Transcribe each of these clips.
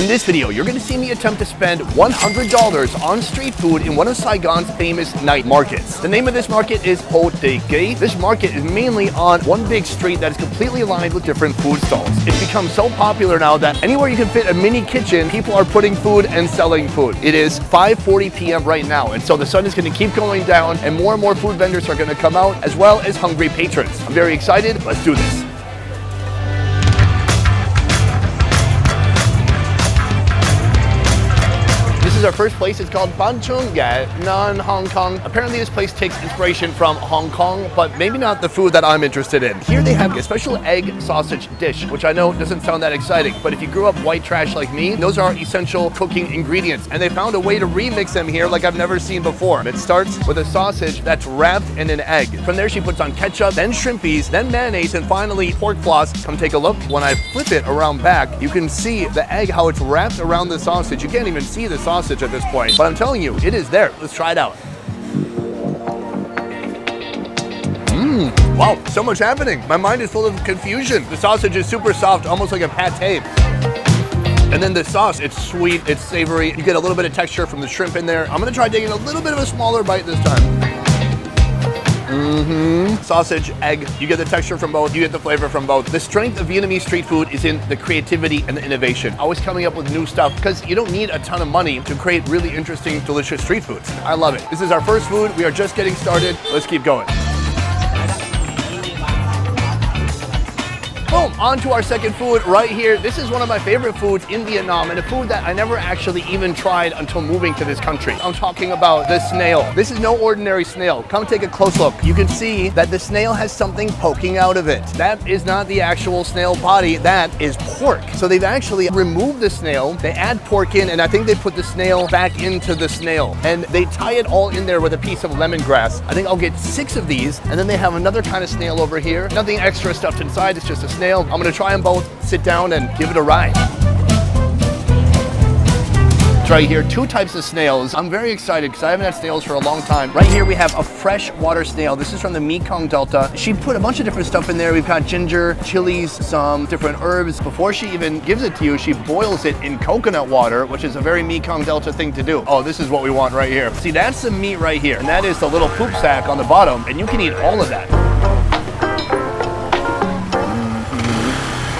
In this video, you're going to see me attempt to spend $100 on street food in one of Saigon's famous night markets. The name of this market is Ho Te Gai. This market is mainly on one big street that is completely lined with different food stalls. It's become so popular now that anywhere you can fit a mini kitchen, people are putting food and selling food. It is 5:40 p.m. right now, and so the sun is going to keep going down and more food vendors are going to come out, as well as hungry patrons. I'm very excited. Let's do this. This is our first place. It's called Ban Chung Gai, non-Hong Kong. Apparently this place takes inspiration from Hong Kong, but maybe not the food that I'm interested in. Here they have a special egg sausage dish, which I know doesn't sound that exciting, but if you grew up white trash like me, those are essential cooking ingredients, and they found a way to remix them here like I've never seen before. It starts with a sausage that's wrapped in an egg. From there she puts on ketchup, then shrimpies, then mayonnaise, and finally pork floss. Come take a look. When I flip it around back, you can see the egg, how it's wrapped around the sausage. You can't even see the sausage at this point, but I'm telling you, it is there. Let's try it out. Wow, so much happening. My mind is full of confusion. The sausage is super soft, almost like a pate. And then the sauce, it's sweet, it's savory. You get a little bit of texture from the shrimp in there. I'm gonna try taking a little bit of a smaller bite this time. Sausage, egg, you get the texture from both, you get the flavor from both. The strength of Vietnamese street food is in the creativity and the innovation. Always coming up with new stuff, because you don't need a ton of money to create really interesting, delicious street foods. I love it. This is our first food. We are just getting started. Let's keep going. Boom, on to our second food right here. This is one of my favorite foods in Vietnam, and a food that I never actually even tried until moving to this country. I'm talking about the snail. This is no ordinary snail. Come take a close look. You can see that the snail has something poking out of it. That is not the actual snail body, that is pork. So they've actually removed the snail, they add pork in, and I think they put the snail back into the snail. And they tie it all in there with a piece of lemongrass. I think I'll get 6 of these, and then they have another kind of snail over here. Nothing extra stuffed inside, it's just a snail. I'm gonna try them both, sit down and give it a ride. Right here, 2 types of snails. I'm very excited because I haven't had snails for a long time. Right here we have a fresh water snail. This is from the Mekong Delta. She put a bunch of different stuff in there. We've got ginger, chilies, some different herbs. Before she even gives it to you, she boils it in coconut water, which is a very Mekong Delta thing to do. Oh, this is what we want right here. See, that's the meat right here, and that is the little poop sack on the bottom, and you can eat all of that.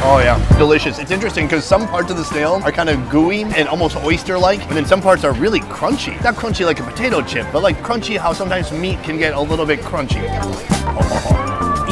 Oh yeah, delicious. It's interesting because some parts of the snail are kind of gooey and almost oyster-like, and then some parts are really crunchy. Not crunchy like a potato chip, but like crunchy how sometimes meat can get a little bit crunchy.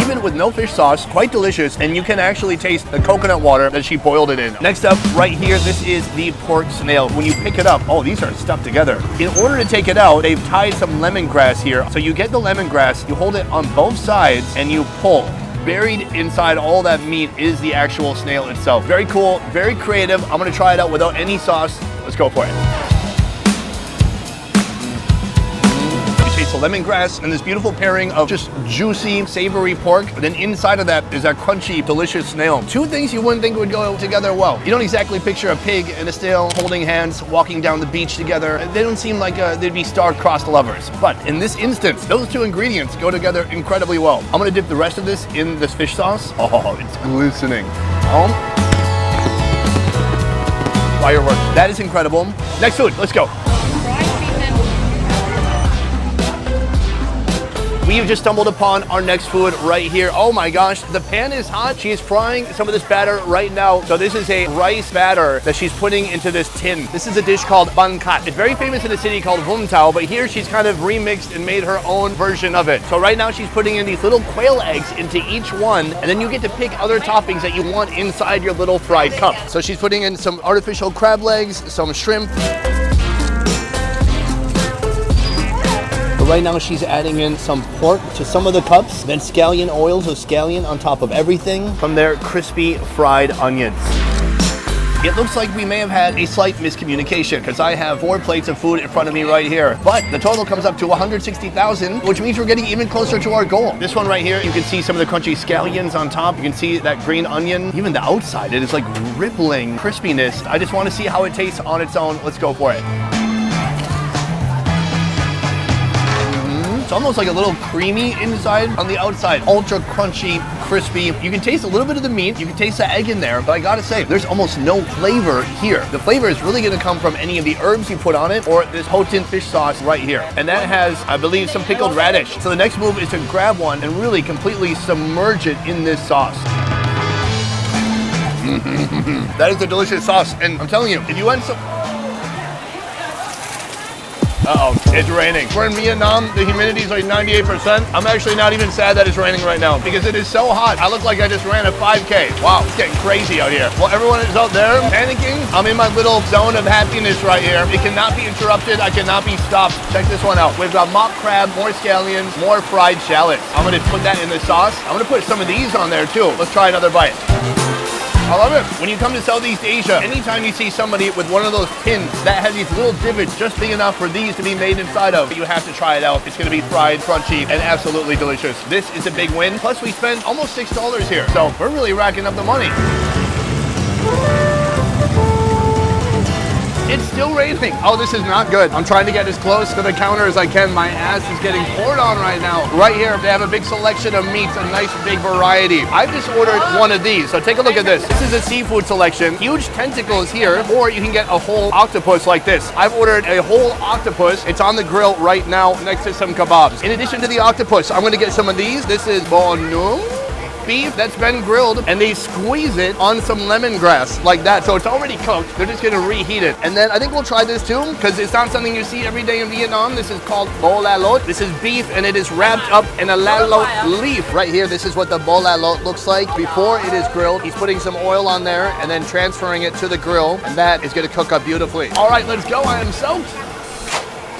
Even with no fish sauce, quite delicious, and you can actually taste the coconut water that she boiled it in. Next up, right here, this is the pork snail. When you pick it up, oh, these are stuck together. In order to take it out, they've tied some lemongrass here. So you get the lemongrass, you hold it on both sides, and you pull. Buried inside all that meat is the actual snail itself. Very cool, very creative. I'm gonna try it out without any sauce. Let's go for it. You taste the lemongrass and this beautiful pairing of just juicy, savory pork. But then inside of that is that crunchy, delicious snail. 2 things you wouldn't think would go together well. You don't exactly picture a pig and a snail holding hands, walking down the beach together. They don't seem like they'd be star-crossed lovers. But in this instance, those 2 ingredients go together incredibly well. I'm gonna dip the rest of this in this fish sauce. Oh, it's glistening. Fireworks. That is incredible. Next food, let's go. We have just stumbled upon our next food right here. Oh my gosh, the pan is hot. She is frying some of this batter right now. So this is a rice batter that she's putting into this tin. This is a dish called Ban Kat. It's very famous in a city called Vung Tau, but here she's kind of remixed and made her own version of it. So right now she's putting in these little quail eggs into each one, and then you get to pick other toppings that you want inside your little fried cup. So she's putting in some artificial crab legs, some shrimp. Right now she's adding in some pork to some of the cups, then scallion oils of scallion on top of everything. From there, crispy fried onions. It looks like we may have had a slight miscommunication because I have 4 plates of food in front of me right here. But the total comes up to 160,000, which means we're getting even closer to our goal. This one right here, you can see some of the crunchy scallions on top. You can see that green onion. Even the outside, it is like rippling crispiness. I just want to see how it tastes on its own. Let's go for it. It's almost like a little creamy inside. On the outside, ultra crunchy, crispy. You can taste a little bit of the meat. You can taste the egg in there. But I gotta say, there's almost no flavor here. The flavor is really gonna come from any of the herbs you put on it or this Houghton fish sauce right here. And that has, I believe, some pickled radish. So the next move is to grab one and really completely submerge it in this sauce. That is a delicious sauce. And I'm telling you, if you want some... Uh-oh, it's raining. We're in Vietnam, the humidity is like 98%. I'm actually not even sad that it's raining right now because it is so hot. I look like I just ran a 5K. Wow, it's getting crazy out here. Well, everyone is out there panicking. I'm in my little zone of happiness right here. It cannot be interrupted. I cannot be stopped. Check this one out. We've got mock crab, more scallions, more fried shallots. I'm gonna put that in the sauce. I'm gonna put some of these on there too. Let's try another bite. I love it. When you come to Southeast Asia, anytime you see somebody with one of those tins that has these little divots just big enough for these to be made inside of, you have to try it out. It's gonna be fried, crunchy, and absolutely delicious. This is a big win. Plus we spent almost $6 here. So we're really racking up the money. It's still raining. Oh, this is not good. I'm trying to get as close to the counter as I can. My ass is getting poured on right now. Right here, they have a big selection of meats, a nice big variety. I've just ordered one of these, so take a look at this. This is a seafood selection. Huge tentacles here, or you can get a whole octopus like this. I've ordered a whole octopus. It's on the grill right now next to some kebabs. In addition to the octopus, I'm gonna get some of these. This is bonum. Beef that's been grilled, and they squeeze it on some lemongrass like that. So it's already cooked. They're just gonna reheat it. And then I think we'll try this too, because it's not something you see every day in Vietnam. This is called bo la lot. This is beef, and it is wrapped up in a la lot leaf. Right here, this is what the bo la lot looks like before it is grilled. He's putting some oil on there and then transferring it to the grill, and that is gonna cook up beautifully. All right, let's go. I am soaked.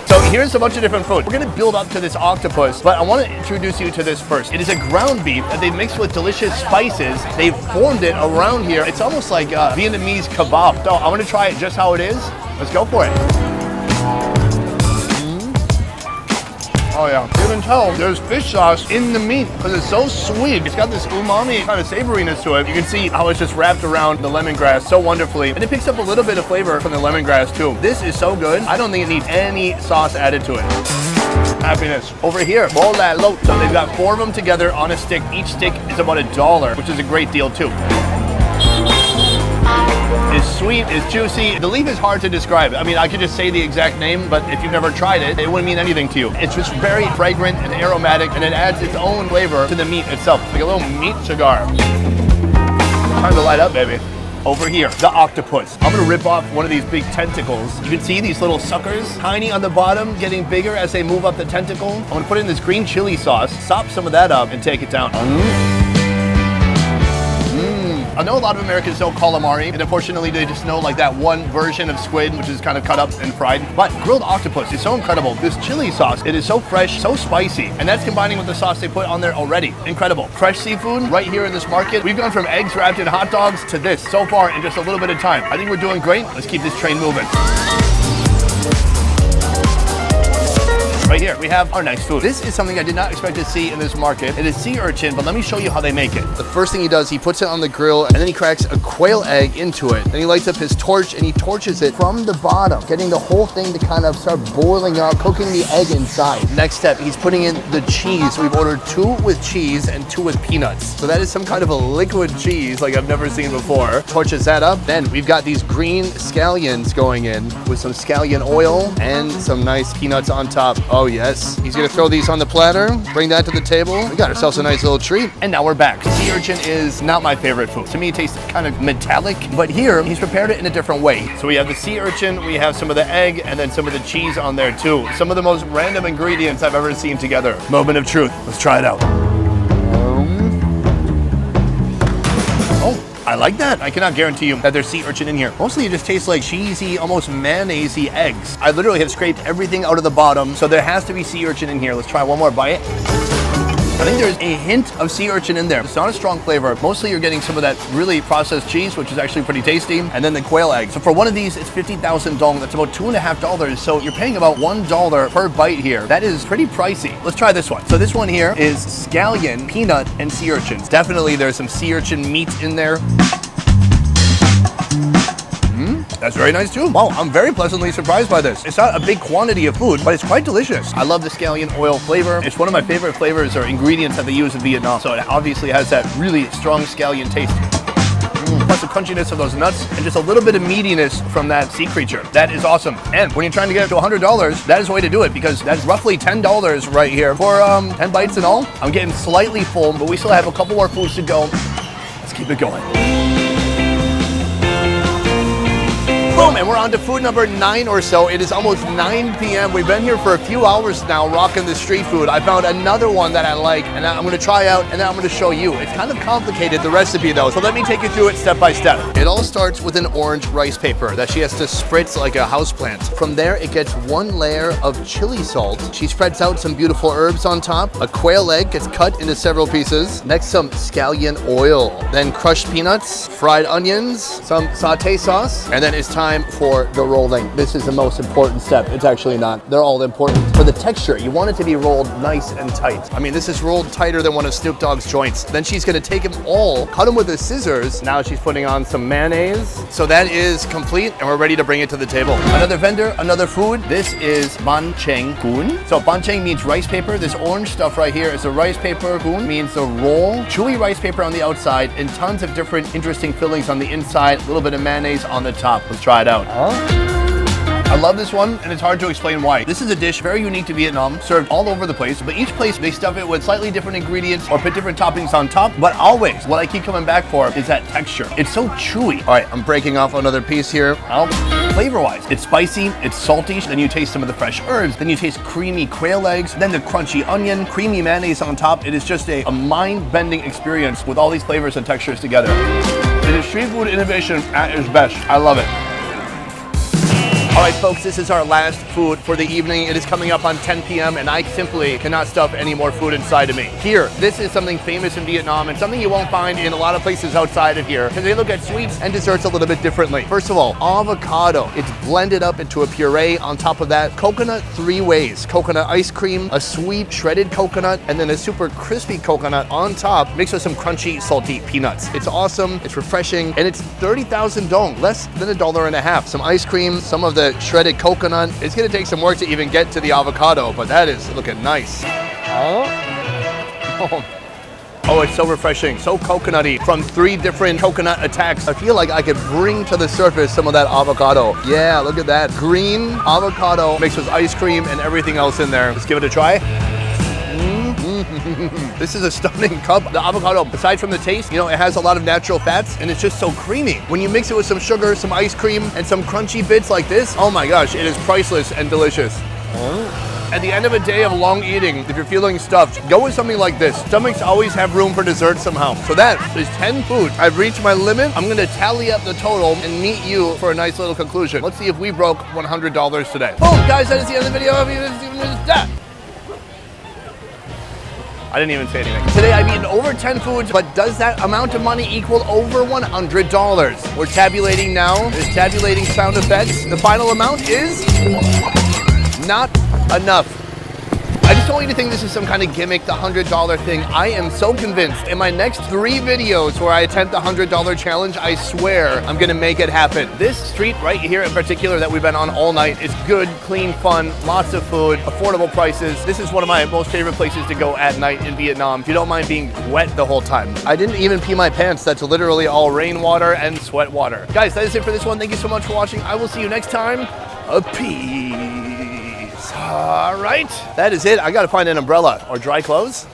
So here's a bunch of different food. We're gonna build up to this octopus, but I wanna introduce you to this first. It is a ground beef that they mixed with delicious spices. They've formed it around here. It's almost like a Vietnamese kebab. So I wanna try it just how it is. Let's go for it. Oh yeah, you can tell there's fish sauce in the meat because it's so sweet. It's got this umami kind of savoriness to it. You can see how it's just wrapped around the lemongrass so wonderfully. And it picks up a little bit of flavor from the lemongrass too. This is so good. I don't think it needs any sauce added to it. Happiness. Over here, bo la lot. So they've got 4 of them together on a stick. Each stick is about $1, which is a great deal too. It's sweet, it's juicy. The leaf is hard to describe. I mean, I could just say the exact name, but if you've never tried it, it wouldn't mean anything to you. It's just very fragrant and aromatic, and it adds its own flavor to the meat itself. Like a little meat cigar. Time to light up, baby. Over here, the octopus. I'm gonna rip off one of these big tentacles. You can see these little suckers, tiny on the bottom, getting bigger as they move up the tentacle. I'm gonna put it in this green chili sauce, sop some of that up, and take it down. I know a lot of Americans know calamari, and unfortunately they just know like that one version of squid, which is kind of cut up and fried. But grilled octopus is so incredible. This chili sauce, it is so fresh, so spicy, and that's combining with the sauce they put on there already. Incredible. Fresh seafood right here in this market. We've gone from eggs wrapped in hot dogs to this so far in just a little bit of time. I think we're doing great. Let's keep this train moving. Right here, we have our nice food. This is something I did not expect to see in this market. It is sea urchin, but let me show you how they make it. The first thing he does, he puts it on the grill, and then he cracks a quail egg into it. Then he lights up his torch, and he torches it from the bottom, getting the whole thing to kind of start boiling up, cooking the egg inside. Next step, he's putting in the cheese. We've ordered 2 with cheese and 2 with peanuts. So that is some kind of a liquid cheese like I've never seen before. Torches that up. Then we've got these green scallions going in with some scallion oil and some nice peanuts on top. Oh yes. He's gonna throw these on the platter, bring that to the table. We got ourselves a nice little treat. And now we're back. Sea urchin is not my favorite food. To me, it tastes kind of metallic, but here he's prepared it in a different way. So we have the sea urchin, we have some of the egg, and then some of the cheese on there too. Some of the most random ingredients I've ever seen together. Moment of truth. Let's try it out. I like that. I cannot guarantee you that there's sea urchin in here. Mostly it just tastes like cheesy, almost mayonnaise-y eggs. I literally have scraped everything out of the bottom, so there has to be sea urchin in here. Let's try one more bite. I think there's a hint of sea urchin in there. It's not a strong flavor. Mostly you're getting some of that really processed cheese, which is actually pretty tasty, and then the quail egg. So for one of these, it's 50,000 dong. That's about $2.50. So you're paying about $1 per bite here. That is pretty pricey. Let's try this one. So this one here is scallion, peanut, and sea urchins. Definitely there's some sea urchin meat in there. That's very nice too. Wow, I'm very pleasantly surprised by this. It's not a big quantity of food, but it's quite delicious. I love the scallion oil flavor. It's one of my favorite flavors or ingredients that they use in Vietnam. So it obviously has that really strong scallion taste. Plus the crunchiness of those nuts and just a little bit of meatiness from that sea creature. That is awesome. And when you're trying to get it to $100, that is the way to do it because that's roughly $10 right here for 10 bites in all. I'm getting slightly full, but we still have a couple more foods to go. Let's keep it going. Boom, and we're on to food number 9 or so. It is almost 9 p.m. We've been here for a few hours now rocking the street food. I found another one that I like and I'm gonna try out and then I'm gonna show you. It's kind of complicated, the recipe though, so let me take you through it step by step. It all starts with an orange rice paper that she has to spritz like a houseplant. From there, it gets 1 layer of chili salt. She spreads out some beautiful herbs on top. A quail egg gets cut into several pieces. Next, some scallion oil. Then crushed peanuts, fried onions, some sauté sauce, and then it's time for the rolling. This is the most important step. It's actually not. They're all important. For the texture, you want it to be rolled nice and tight. I mean, this is rolled tighter than one of Snoop Dogg's joints. Then she's gonna take them all, cut them with the scissors. Now she's putting on some mayonnaise. So that is complete and we're ready to bring it to the table. Another vendor, another food. This is ban cheng gun. So ban cheng means rice paper. This orange stuff right here is a rice paper. Gun means the roll. Chewy rice paper on the outside and tons of different interesting fillings on the inside. A little bit of mayonnaise on the top. Let's try it out. I love this one, and it's hard to explain why. This is a dish very unique to Vietnam, served all over the place, but each place they stuff it with slightly different ingredients or put different toppings on top, but always, what I keep coming back for is that texture. It's so chewy. All right, I'm breaking off another piece here. Flavor-wise, it's spicy, it's salty, then you taste some of the fresh herbs, then you taste creamy quail eggs, then the crunchy onion, creamy mayonnaise on top. It is just a mind-bending experience with all these flavors and textures together. It is street food innovation at its best. I love it. All right, folks, this is our last food for the evening. It is coming up on 10 p.m. and I simply cannot stuff any more food inside of me. Here, this is something famous in Vietnam and something you won't find in a lot of places outside of here because they look at sweets and desserts a little bit differently. First of all, avocado. It's blended up into a puree. On top of that, coconut 3 ways. Coconut ice cream, a sweet shredded coconut, and then a super crispy coconut on top mixed with some crunchy, salty peanuts. It's awesome, it's refreshing, and it's 30,000 dong, less than $1.50. Some ice cream, some of the shredded coconut. It's gonna take some work to even get to the avocado, but that is looking nice. Oh, it's so refreshing, so coconutty from 3 different coconut attacks. I feel like I could bring to the surface some of that avocado. Yeah, look at that. Green avocado mixed with ice cream and everything else in there. Let's give it a try. This is a stunning cup. The avocado, aside from the taste, you know, it has a lot of natural fats and it's just so creamy. When you mix it with some sugar, some ice cream, and some crunchy bits like this, oh my gosh, it is priceless and delicious. At the end of a day of long eating, if you're feeling stuffed, go with something like this. Stomachs always have room for dessert somehow. So that is 10 food. I've reached my limit. I'm gonna tally up the total and meet you for a nice little conclusion. Let's see if we broke $100 today. Boom, guys, that is the end of the video. I didn't even say anything. Today I've eaten over 10 foods, but does that amount of money equal over $100? We're tabulating now. There's tabulating sound effects. The final amount is not enough. I just don't want you to think this is some kind of gimmick, the $100 thing. I am so convinced in my next 3 videos where I attempt the $100 challenge, I swear I'm gonna make it happen. This street right here in particular that we've been on all night is good, clean, fun, lots of food, affordable prices. This is one of my most favorite places to go at night in Vietnam if you don't mind being wet the whole time. I didn't even pee my pants. That's literally all rainwater and sweat water. Guys, that is it for this one. Thank you so much for watching. I will see you next time. Peace. All right, that is it. I gotta find an umbrella or dry clothes.